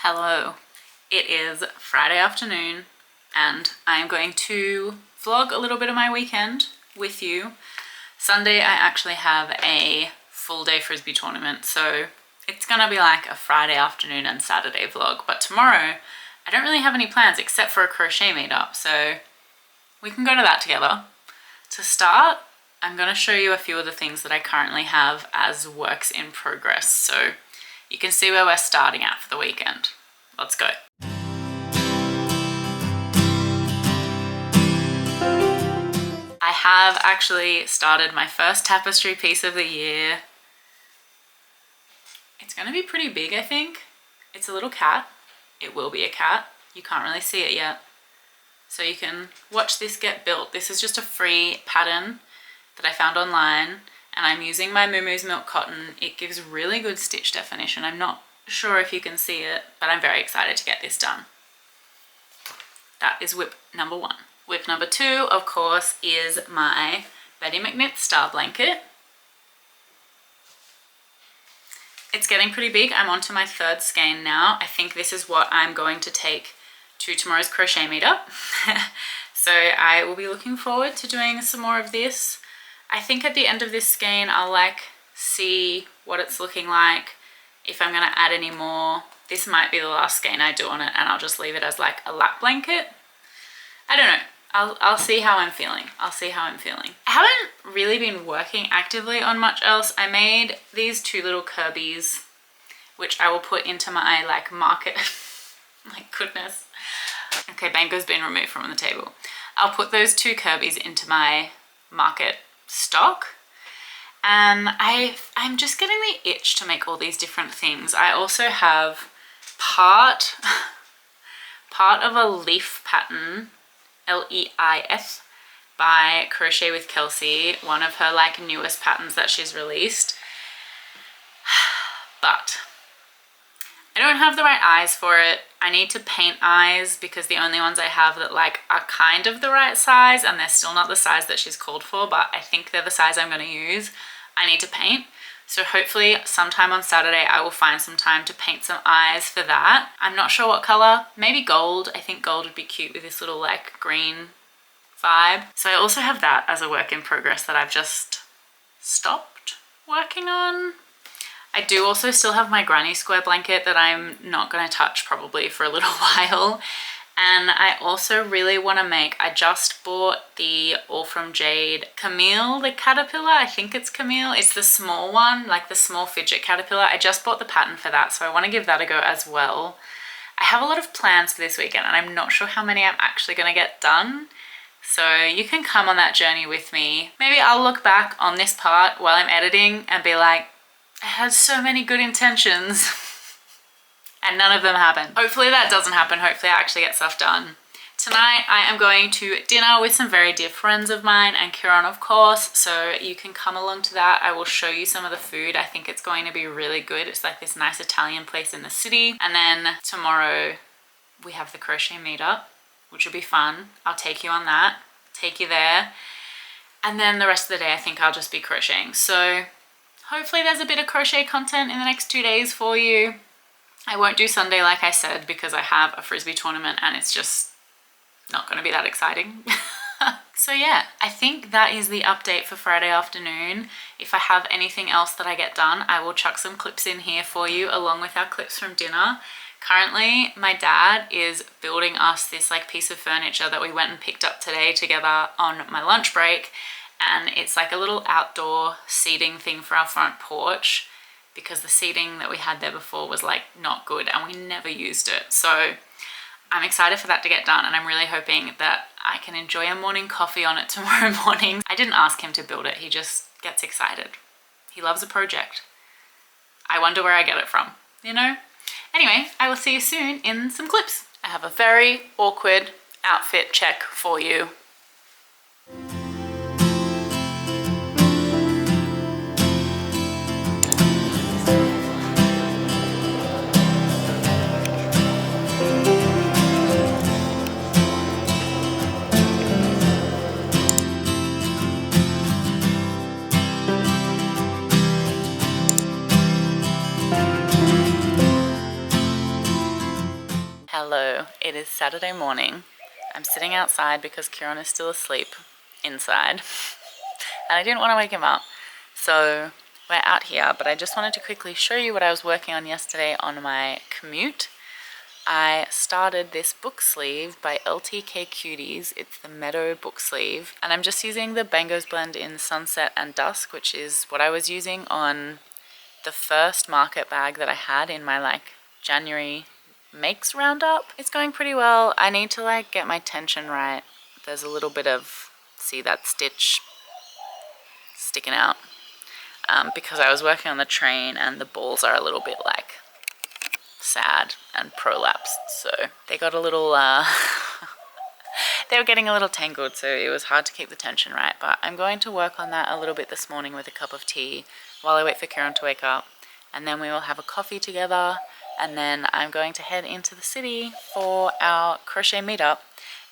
Hello, it is Friday afternoon and I'm going to vlog a little bit of my weekend with you. Sunday I actually have a full day Frisbee tournament, so it's gonna be like a Friday afternoon and Saturday vlog, but tomorrow I don't really have any plans except for a crochet meetup, so we can go to that together. To start, I'm gonna show you a few of the things that I currently have as works in progress, so you can see where we're starting at for the weekend. Let's go. I have actually started my first tapestry piece of the year. It's gonna be pretty big, I think. It's a little cat. It will be a cat. You can't really see it yet. So you can watch this get built. This is just a free pattern that I found online, and I'm using my Moo Moo's Milk Cotton. It gives really good stitch definition. I'm not sure if you can see it, but I'm very excited to get this done. That is whip number one. Whip number two, of course, is my Betty McKnit star blanket. It's getting pretty big. I'm onto my third skein now. I think this is what I'm going to take to tomorrow's crochet meetup. So I will be looking forward to doing some more of this. I think at the end of this skein, I'll see what it's looking like, if I'm gonna add any more. This might be the last skein I do on it, and I'll just leave it as like a lap blanket. I don't know. I'll see how I'm feeling. I'll see how I'm feeling. I haven't really been working actively on much else. I made these two little Kirby's, which I will put into my market. My goodness. Okay, Bango's been removed from the table. I'll put those two Kirby's into my market stock. And I'm just getting the itch to make all these different things. I also have part of a leaf pattern, L-E-I-F, by Crochet with Kelsey, one of her newest patterns that she's released. But I don't have the right eyes for it. I need to paint eyes because the only ones I have that are kind of the right size, and they're still not the size that she's called for, but I think they're the size I'm going to use, I need to paint. So hopefully sometime on Saturday I will find some time to paint some eyes for that. I'm not sure what color, maybe gold. I think gold would be cute with this little green vibe. So I also have that as a work in progress that I've just stopped working on. I do also still have my granny square blanket that I'm not going to touch probably for a little while. And I also really want to make, I just bought the All From Jade Camille, the caterpillar. I think it's Camille. It's the small one, the small fidget caterpillar. I just bought the pattern for that, so I want to give that a go as well. I have a lot of plans for this weekend, and I'm not sure how many I'm actually going to get done. So you can come on that journey with me. Maybe I'll look back on this part while I'm editing and be like, I had so many good intentions and none of them happened. Hopefully that doesn't happen. Hopefully I actually get stuff done. Tonight I am going to dinner with some very dear friends of mine and Kieran, of course, so you can come along to that. I will show you some of the food. I think it's going to be really good. It's this nice Italian place in the city. And then tomorrow we have the crochet meetup, which will be fun. I'll take you on that, take you there. And then the rest of the day I think I'll just be crocheting. So hopefully there's a bit of crochet content in the next 2 days for you. I won't do Sunday like I said because I have a Frisbee tournament and it's just not going to be that exciting. So yeah, I think that is the update for Friday afternoon. If I have anything else that I get done, I will chuck some clips in here for you along with our clips from dinner. Currently, my dad is building us this piece of furniture that we went and picked up today together on my lunch break. And it's a little outdoor seating thing for our front porch because the seating that we had there before was not good and we never used it. So I'm excited for that to get done, and I'm really hoping that I can enjoy a morning coffee on it tomorrow morning. I didn't ask him to build it, he just gets excited. He loves a project. I wonder where I get it from, you know? Anyway, I will see you soon in some clips. I have a very awkward outfit check for you. Hello, it is Saturday morning. I'm sitting outside because Kieran is still asleep inside and I didn't want to wake him up. So we're out here, but I just wanted to quickly show you what I was working on yesterday on my commute. I started this book sleeve by LTK Cuties. It's the Meadow book sleeve, and I'm just using the Bangos blend in Sunset and Dusk, which is what I was using on the first market bag that I had in my January makes roundup. It's going pretty well. I need to get my tension right. There's a little bit of, see that stitch sticking out, because I was working on the train and the balls are a little bit sad and prolapsed, so they got a little they were getting a little tangled, so it was hard to keep the tension right. But I'm going to work on that a little bit this morning with a cup of tea while I wait for Kieran to wake up, and then we will have a coffee together, and then I'm going to head into the city for our crochet meetup.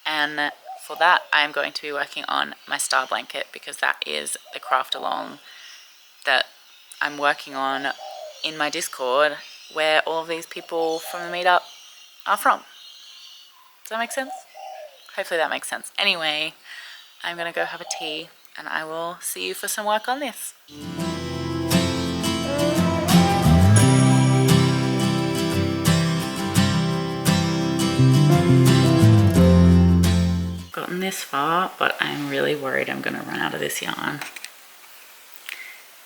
And for that I'm going to be working on my star blanket, because that is the craft along that I'm working on in my Discord, where all of these people from the meetup are from. Does that make sense? Hopefully that makes sense. Anyway, I'm gonna go have a tea and I will see you for some work on this. Gotten this far, but I'm really worried I'm gonna run out of this yarn.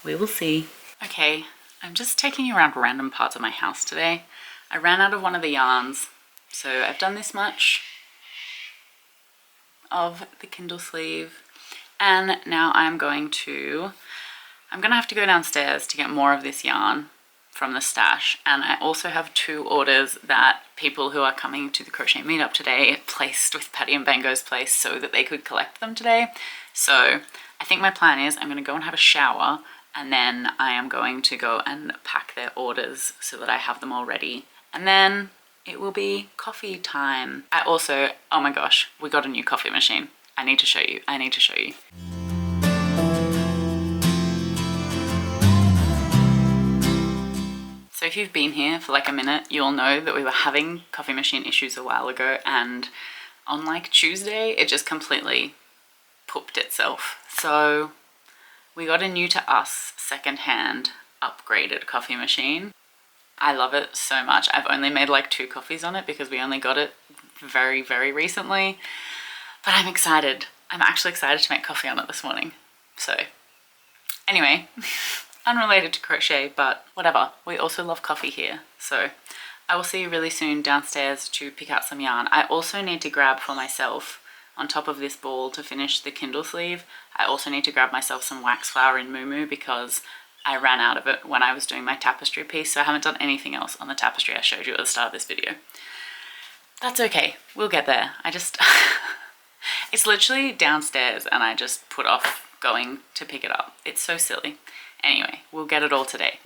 We will see. Okay, I'm just taking you around random parts of my house today. I ran out of one of the yarns, so I've done this much of the Kindle sleeve, and now I'm gonna have to go downstairs to get more of this yarn from the stash. And I also have 2 orders that people who are coming to the crochet meetup today placed with Patty and Bango's place so that they could collect them today. So I think my plan is I'm gonna go and have a shower, and then I am going to go and pack their orders so that I have them all ready. And then it will be coffee time. I also, oh my gosh, we got a new coffee machine. I need to show you. So if you've been here for a minute, you'll know that we were having coffee machine issues a while ago, and on Tuesday, it just completely pooped itself. So we got a new to us secondhand upgraded coffee machine. I love it so much. I've only made 2 coffees on it because we only got it very, very recently, but I'm excited. I'm actually excited to make coffee on it this morning. So anyway, unrelated to crochet, but whatever. We also love coffee here. So I will see you really soon downstairs to pick out some yarn. I also need to grab for myself, on top of this ball to finish the Kindle sleeve, I also need to grab myself some wax flour in Moo because I ran out of it when I was doing my tapestry piece, so I haven't done anything else on the tapestry I showed you at the start of this video. That's okay, we'll get there. It's literally downstairs and I just put off going to pick it up. It's so silly. Anyway, we'll get it all today.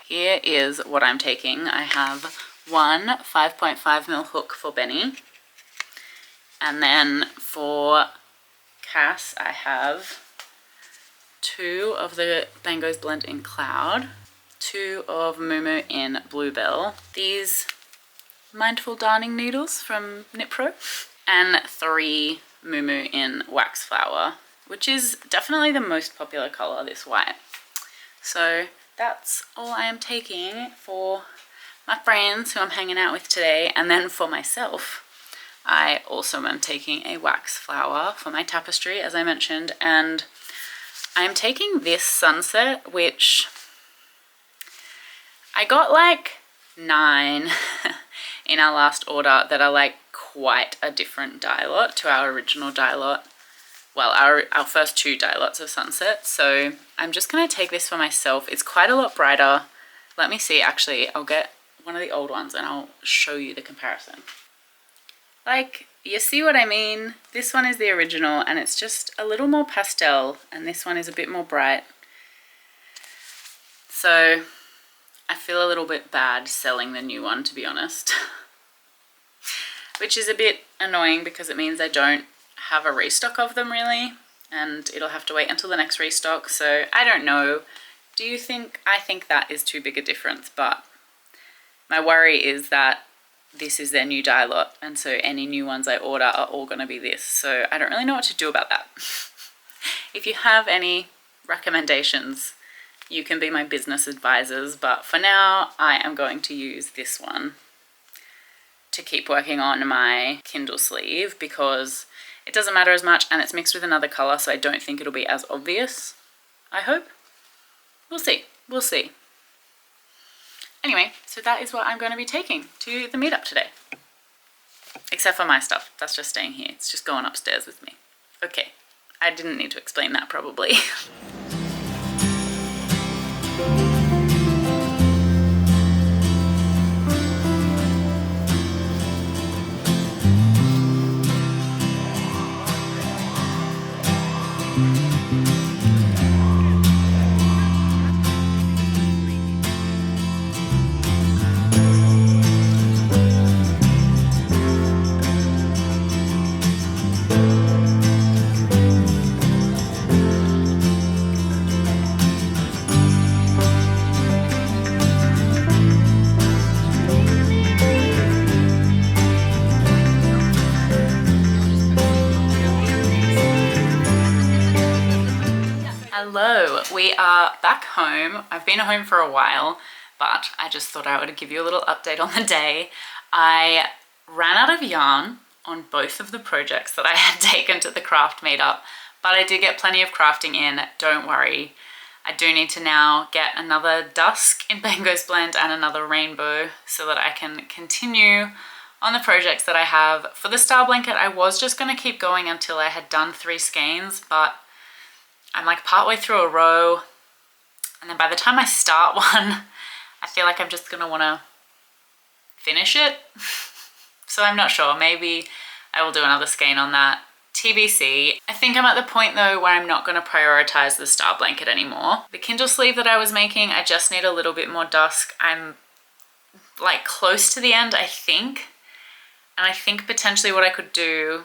Here is what I'm taking. I have one 5.5mm hook for Benny. And then for Cass, I have 2 of the Bangos blend in Cloud, 2 of Moo in Bluebell, these Mindful Darning needles from Knit Pro, and 3 Moo in Wax Flower, which is definitely the most popular color, this white. So that's all I am taking for my friends who I'm hanging out with today. And then for myself, I also am taking a wax flower for my tapestry, as I mentioned, and I'm taking this Sunset, which I got 9 in our last order that are quite a different dye lot to our original dye lot. Well, our first 2 dye lots of Sunset. So I'm just going to take this for myself. It's quite a lot brighter. Let me see, actually, I'll get one of the old ones and I'll show you the comparison. You see what I mean? This one is the original and it's just a little more pastel, and this one is a bit more bright. So I feel a little bit bad selling the new one, to be honest. Which is a bit annoying because it means I don't have a restock of them really, and it'll have to wait until the next restock. So I don't know. Do you think? I think that is too big a difference, but my worry is that this is their new dye lot, and so any new ones I order are all going to be this. So I don't really know what to do about that. If you have any recommendations, you can be my business advisors, but for now I am going to use this one to keep working on my Kindle sleeve because it doesn't matter as much and it's mixed with another color, so I don't think it'll be as obvious, I hope. We'll see, we'll see. Anyway, so that is what I'm going to be taking to the meetup today. Except for my stuff, that's just staying here. It's just going upstairs with me. Okay, I didn't need to explain that probably. Hello, we are back home. I've been home for a while, but I just thought I would give you a little update on the day. I ran out of yarn on both of the projects that I had taken to the craft meetup, but I did get plenty of crafting in, don't worry. I do need to now get another dusk in Bango's blend and another rainbow so that I can continue on the projects that I have. For the star blanket, I was just going to keep going until I had done 3 skeins, but I'm like partway through a row, and then by the time I start one, I feel like I'm just gonna wanna finish it. So I'm not sure, maybe I will do another skein on that. TBC. I think I'm at the point though where I'm not gonna prioritize the star blanket anymore. The Kindle sleeve that I was making, I just need a little bit more dusk. I'm like close to the end, I think. And I think potentially what I could do,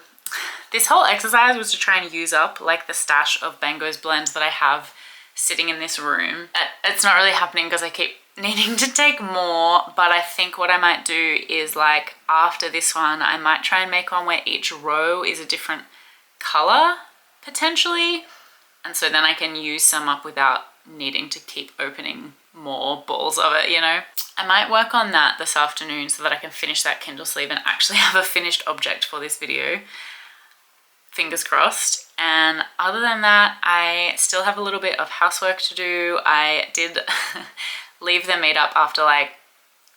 this whole exercise was to try and use up like the stash of Bango's blends that I have sitting in this room. It's not really happening because I keep needing to take more, but I think what I might do is like after this one, I might try and make one where each row is a different color potentially. And so then I can use some up without needing to keep opening more balls of it, you know? I might work on that this afternoon so that I can finish that Kindle sleeve and actually have a finished object for this video. Fingers crossed. And other than that, I still have a little bit of housework to do. I did leave the meetup after like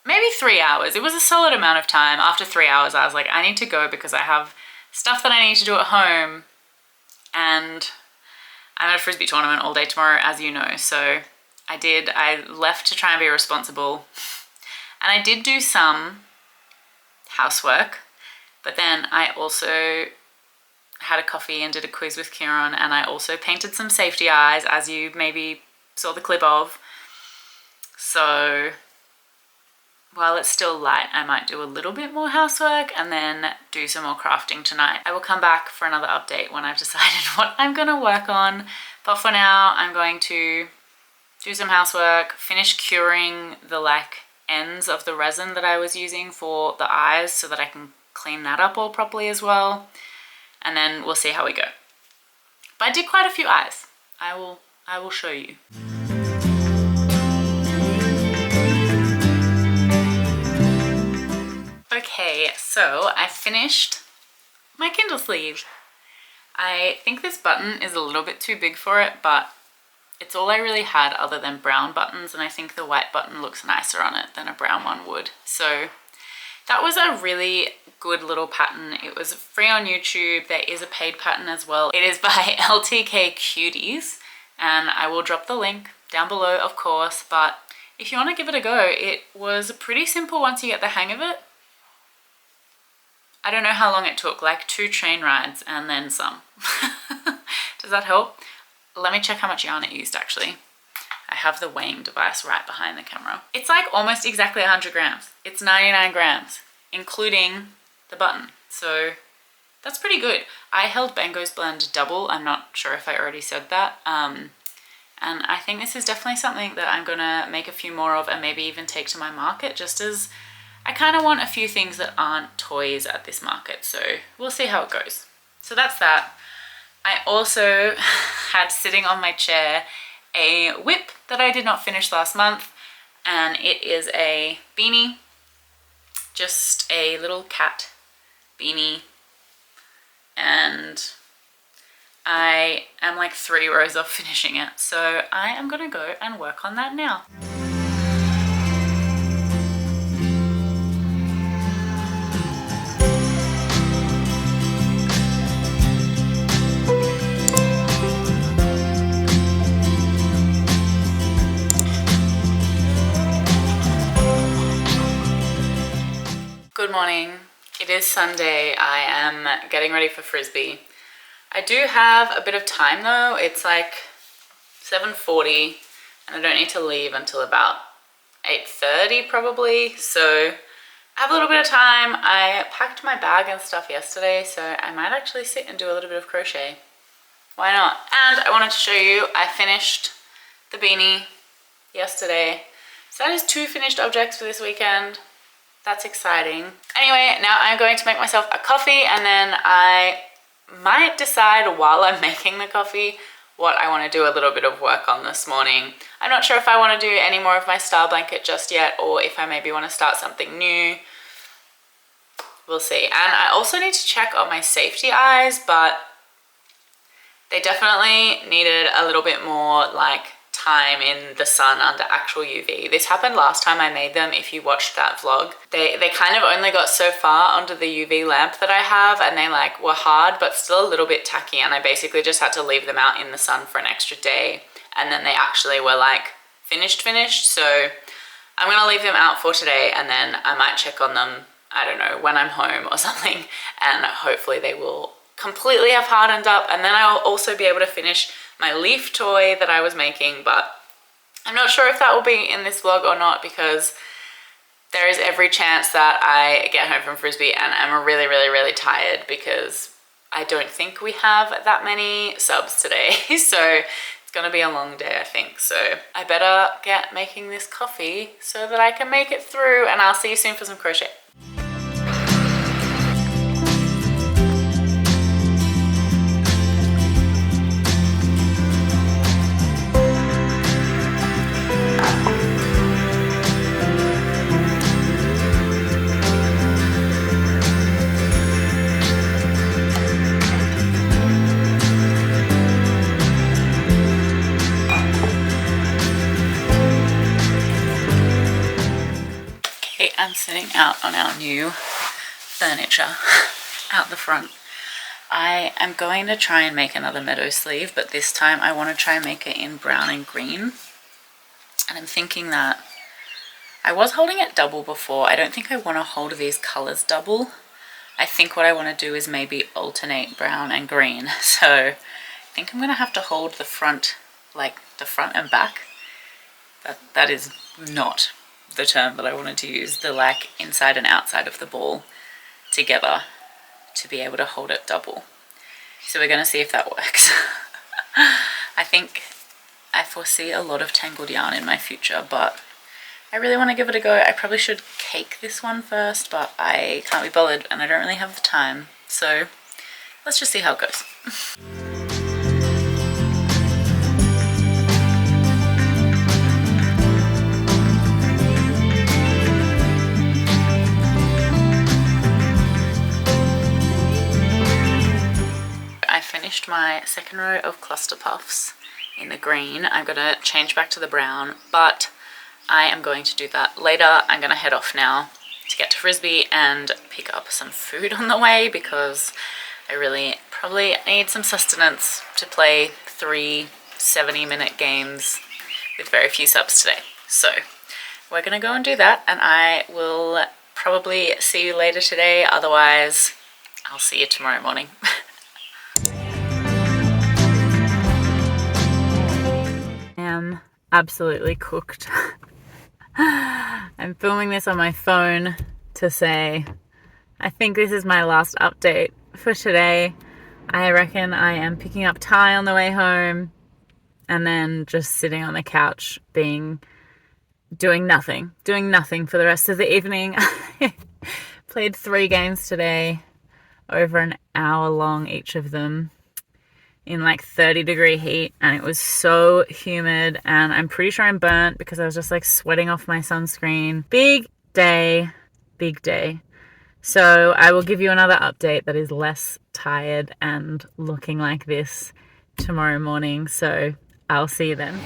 maybe 3 hours. It was a solid amount of time. After 3 hours, I was like, I need to go because I have stuff that I need to do at home. And I'm at a Frisbee tournament all day tomorrow, as you know. So I left to try and be responsible. And I did do some housework, but then I also had a coffee and did a quiz with Kieran, and I also painted some safety eyes, as you maybe saw the clip of. So while it's still light, I might do a little bit more housework and then do some more crafting tonight. I will come back for another update when I've decided what I'm gonna work on, but for now I'm going to do some housework, finish curing the like ends of the resin that I was using for the eyes so that I can clean that up all properly as well. And then we'll see how we go. But I did quite a few eyes. I will show you. Okay, so I finished my Kindle sleeve. I think this button is a little bit too big for it, but it's all I really had other than brown buttons, and I think the white button looks nicer on it than a brown one would. So that was a really good little pattern. It was free on YouTube. There is a paid pattern as well. It is by LTK Cuties, and I will drop the link down below, of course, but if you want to give it a go, it was pretty simple once you get the hang of it. I don't know how long it took, like 2 train rides and then some. Does that help? Let me check how much yarn it used actually. I have the weighing device right behind the camera. It's like almost exactly 100 grams. It's 99 grams, including the button. So that's pretty good. I held Bango's blend double. I'm not sure if I already said that. And I think this is definitely something that I'm gonna make a few more of and maybe even take to my market just as I kind of want a few things that aren't toys at this market, so we'll see how it goes. So that's that. I also had sitting on my chair a whip that I did not finish last month, and it is a beanie, just a little cat beanie, and I am like 3 rows off finishing it, so I am gonna go and work on that now. Good morning. It is Sunday. I am getting ready for Frisbee. I do have a bit of time though. It's like 7:40 and I don't need to leave until about 8:30 probably. So I have a little bit of time. I packed my bag and stuff yesterday, so I might actually sit and do a little bit of crochet. Why not? And I wanted to show you, I finished the beanie yesterday. So that is 2 finished objects for this weekend. That's exciting. Anyway, now I'm going to make myself a coffee, and then I might decide while I'm making the coffee what I want to do a little bit of work on this morning. I'm not sure if I want to do any more of my star blanket just yet, or if I maybe want to start something new. We'll see. And I also need to check on my safety eyes, but they definitely needed a little bit more like time in the sun under actual UV. This happened last time I made them, if you watched that vlog. They kind of only got so far under the UV lamp that I have, and they like were hard but still a little bit tacky, and I basically just had to leave them out in the sun for an extra day, and then they actually were like finished. So I'm gonna leave them out for today, and then I might check on them, I don't know, when I'm home or something, and hopefully they will completely have hardened up, and then I'll also be able to finish my leaf toy that I was making. But I'm not sure if that will be in this vlog or not, because there is every chance that I get home from Frisbee and I'm really tired, because I don't think we have that many subs today. So it's gonna be a long day, I think. So I better get making this coffee so that I can make it through, and I'll see you soon for some crochet. I'm sitting out on our new furniture out the front. I am going to try and make another meadow sleeve, but this time I want to try and make it in brown and green. And I'm thinking that I was holding it double before. I don't think I want to hold these colors double. I think what I want to do is maybe alternate brown and green. So I think I'm going to have to hold the front, like the front and back. That is not the term that I wanted to use, the like inside and outside of the ball together to be able to hold it double. So we're going to see if that works. I think I foresee a lot of tangled yarn in my future, but I really want to give it a go. I probably should cake this one first, but I can't be bothered and I don't really have the time. So let's just see how it goes. Finished my second row of cluster puffs in the green. I'm gonna change back to the brown, but I am going to do that later. I'm gonna head off now to get to Frisbee and pick up some food on the way, because I really probably need some sustenance to play 3 70-minute games with very few subs today. So we're gonna go and do that, and I will probably see you later today. Otherwise, I'll see you tomorrow morning. Absolutely cooked. I'm filming this on my phone to say I think this is my last update for today. I reckon I am picking up Ty on the way home and then just sitting on the couch doing nothing for the rest of the evening. Played 3 games today, over an hour long each of them, in like 30-degree heat, and it was so humid, and I'm pretty sure I'm burnt because I was just like sweating off my sunscreen. Big day, big day. So I will give you another update that is less tired and looking like this tomorrow morning. So I'll see you then.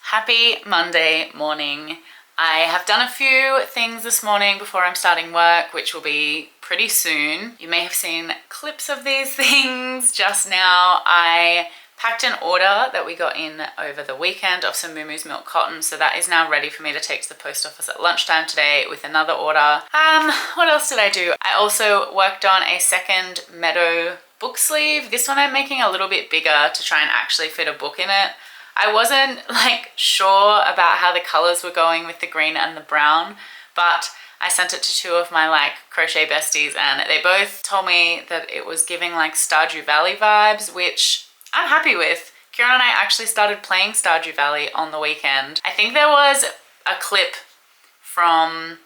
Happy Monday morning. I have done a few things this morning before I'm starting work, which will be pretty soon. You may have seen clips of these things just now. I packed an order that we got in over the weekend of some Moo Moo's milk cotton, so that is now ready for me to take to the post office at lunchtime today with another order. What else did I do? I also worked on a second Meadow book sleeve. This one I'm making a little bit bigger to try and actually fit a book in it. I wasn't like sure about how the colors were going with the green and the brown, but I sent it to 2 of my like crochet besties and they both told me that it was giving like Stardew Valley vibes, which I'm happy with. Kieran and I actually started playing Stardew Valley on the weekend. I think there was a clip from,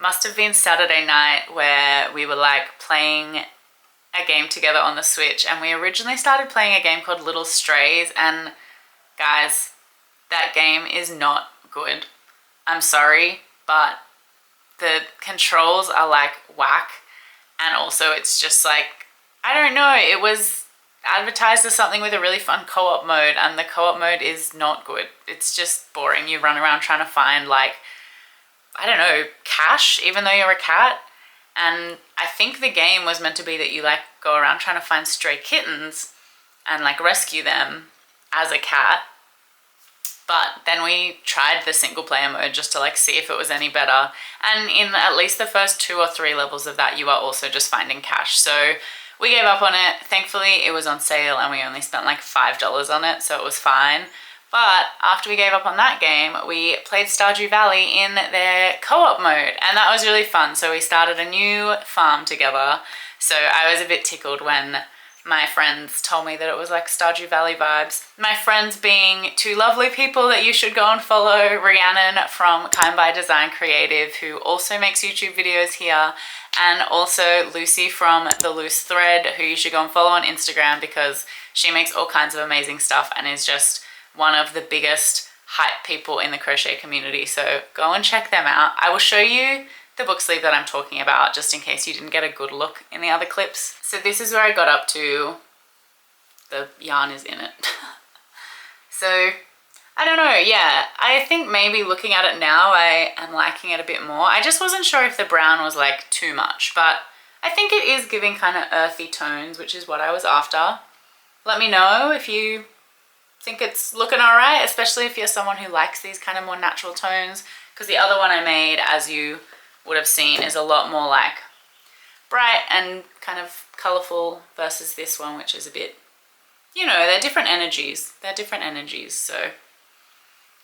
must have been Saturday night, where we were like playing a game together on the Switch, and we originally started playing a game called Little Strays, and guys, that game is not good. I'm sorry, but the controls are like whack, and also it's just like, I don't know, it was advertised as something with a really fun co-op mode, and the co-op mode is not good. It's just boring. You run around trying to find like, I don't know, cash, even though you're a cat. And I think the game was meant to be that you like go around trying to find stray kittens and like rescue them as a cat. But then we tried the single player mode just to like see if it was any better. And in at least the first 2 or 3 levels of that, you are also just finding cash. So we gave up on it. Thankfully, it was on sale and we only spent like $5 on it, so it was fine. But after we gave up on that game, we played Stardew Valley in their co-op mode, and that was really fun. So we started a new farm together. So I was a bit tickled when my friends told me that it was like Stardew Valley vibes. My friends being 2 lovely people that you should go and follow: Rhiannon from Kind by Design Creative, who also makes YouTube videos here, and also Lucy from The Loose Thread, who you should go and follow on Instagram because she makes all kinds of amazing stuff and is just one of the biggest hype people in the crochet community. So go and check them out. I will show you the book sleeve that I'm talking about just in case you didn't get a good look in the other clips. So this is where I got up to. The yarn is in it. So I don't know, yeah, I think maybe looking at it now I am liking it a bit more. I just wasn't sure if the brown was like too much, but I think it is giving kind of earthy tones, which is what I was after. Let me know if you think it's looking all right, especially if you're someone who likes these kind of more natural tones, because the other one I made, as you would have seen, is a lot more like bright and kind of colorful versus this one, which is a bit, you know, they're different energies. They're different energies, so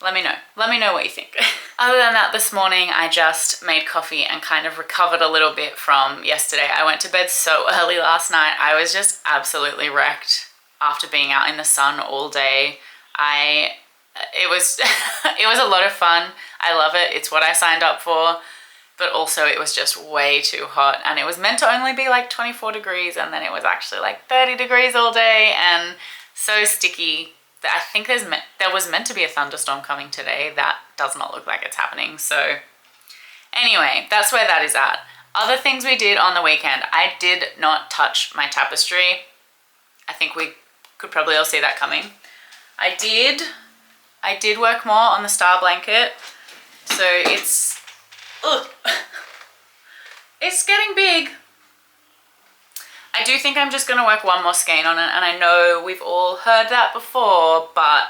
let me know. Let me know what you think. Other than that, this morning I just made coffee and kind of recovered a little bit from yesterday. I went to bed so early last night. I was just absolutely wrecked after being out in the sun all day. It was it was a lot of fun. I love it. It's what I signed up for. But also it was just way too hot, and it was meant to only be like 24 degrees, and then it was actually like 30 degrees all day and so sticky that I think there was meant to be a thunderstorm coming today. That does not look like it's happening. So anyway, that's where that is at. Other things we did on the weekend, I did not touch my tapestry. I think we could probably all see that coming. I did work more on the star blanket, so it's getting big. I do think I'm just going to work one more skein on it, and I know we've all heard that before, but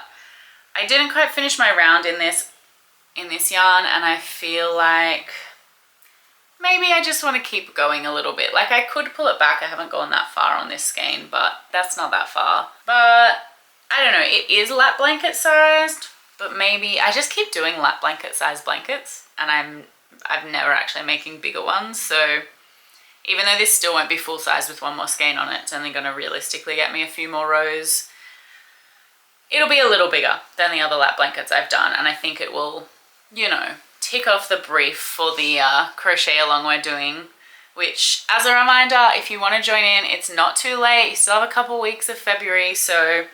I didn't quite finish my round in this yarn, and I feel like maybe I just want to keep going a little bit. Like, I could pull it back. I haven't gone that far on this skein, but that's not that far. But I don't know, it is lap blanket sized, but maybe I just keep doing lap blanket size blankets, and I've never actually making bigger ones. So even though this still won't be full size with one more skein on it, it's only going to realistically get me a few more rows. It'll be a little bigger than the other lap blankets I've done, and I think it will, you know, tick off the brief for the crochet along we're doing, which, as a reminder, if you want to join in, it's not too late. You still have a couple weeks of February, so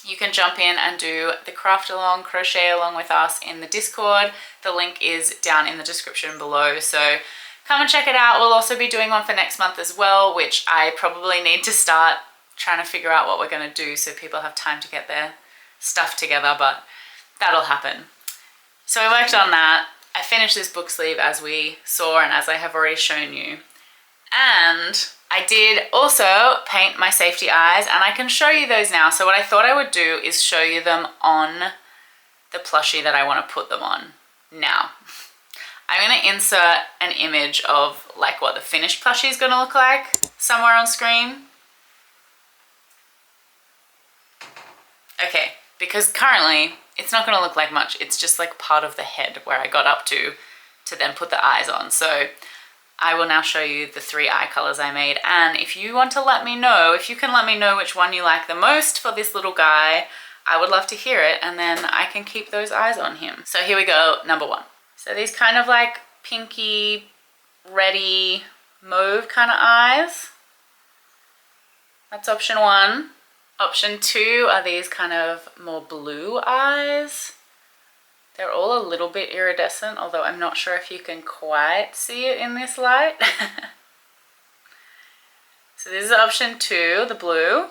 you can jump in and do the craft along, crochet along with us in the Discord. The link is down in the description below, so come and check it out. We'll also be doing one for next month as well, which I probably need to start trying to figure out what we're going to do so people have time to get their stuff together, but that'll happen. So I worked on that. I finished this book sleeve as we saw and as I have already shown you. And I did also paint my safety eyes, and I can show you those now. So what I thought I would do is show you them on the plushie that I want to put them on. Now, I'm going to insert an image of like what the finished plushie is going to look like somewhere on screen. Okay, because currently it's not going to look like much. It's just like part of the head where I got up to then put the eyes on. So I will now show you the 3 eye colors I made. And if you want to let me know, if you can let me know which one you like the most for this little guy, I would love to hear it. And then I can keep those eyes on him. So here we go, number 1. So these kind of like pinky, reddy, mauve kind of eyes. That's option 1. Option 2 are these kind of more blue eyes. They're all a little bit iridescent, although I'm not sure if you can quite see it in this light. So this is option 2, the blue,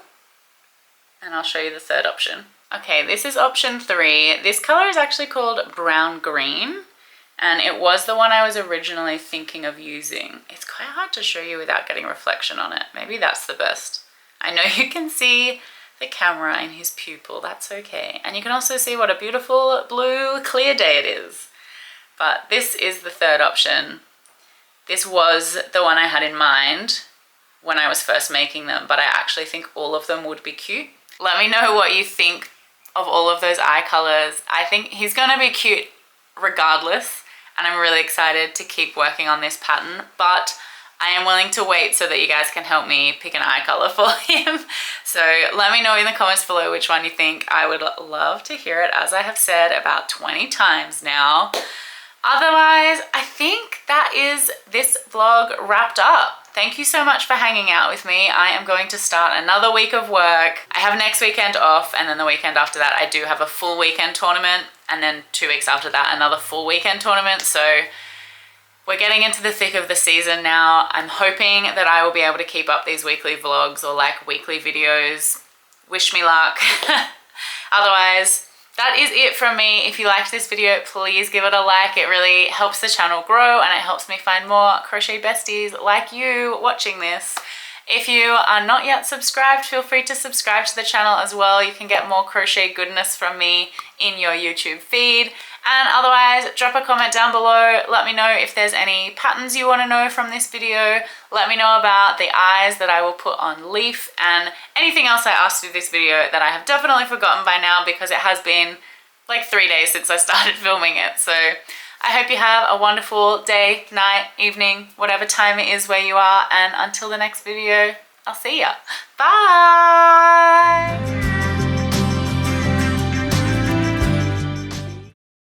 and I'll show you the third option. Okay, this is option 3. This color is actually called brown green, and it was the one I was originally thinking of using. It's quite hard to show you without getting reflection on it. Maybe that's the best. I know you can see the camera in his pupil, that's okay. And you can also see what a beautiful blue clear day it is. But this is the third option. This was the one I had in mind when I was first making them, but I actually think all of them would be cute. Let me know what you think of all of those eye colors. I think he's gonna be cute regardless, and I'm really excited to keep working on this pattern, but I am willing to wait so that you guys can help me pick an eye color for him. So let me know in the comments below which one you think. I would love to hear it, as I have said about 20 times now. Otherwise, I think that is this vlog wrapped up. Thank you so much for hanging out with me. I am going to start another week of work. I have next weekend off, and then the weekend after that I do have a full weekend tournament, and then 2 weeks after that another full weekend tournament. So we're getting into the thick of the season now. I'm hoping that I will be able to keep up these weekly vlogs or like weekly videos. Wish me luck. Otherwise, that is it from me. If you liked this video, please give it a like. It really helps the channel grow, and it helps me find more crochet besties like you watching this. If you are not yet subscribed, feel free to subscribe to the channel as well. You can get more crochet goodness from me in your YouTube feed. And otherwise, drop a comment down below. Let me know if there's any patterns you want to know from this video. Let me know about the eyes that I will put on Leaf, and anything else I asked through this video that I have definitely forgotten by now, because it has been like 3 days since I started filming it. So I hope you have a wonderful day, night, evening, whatever time it is where you are. And until the next video, I'll see ya. Bye!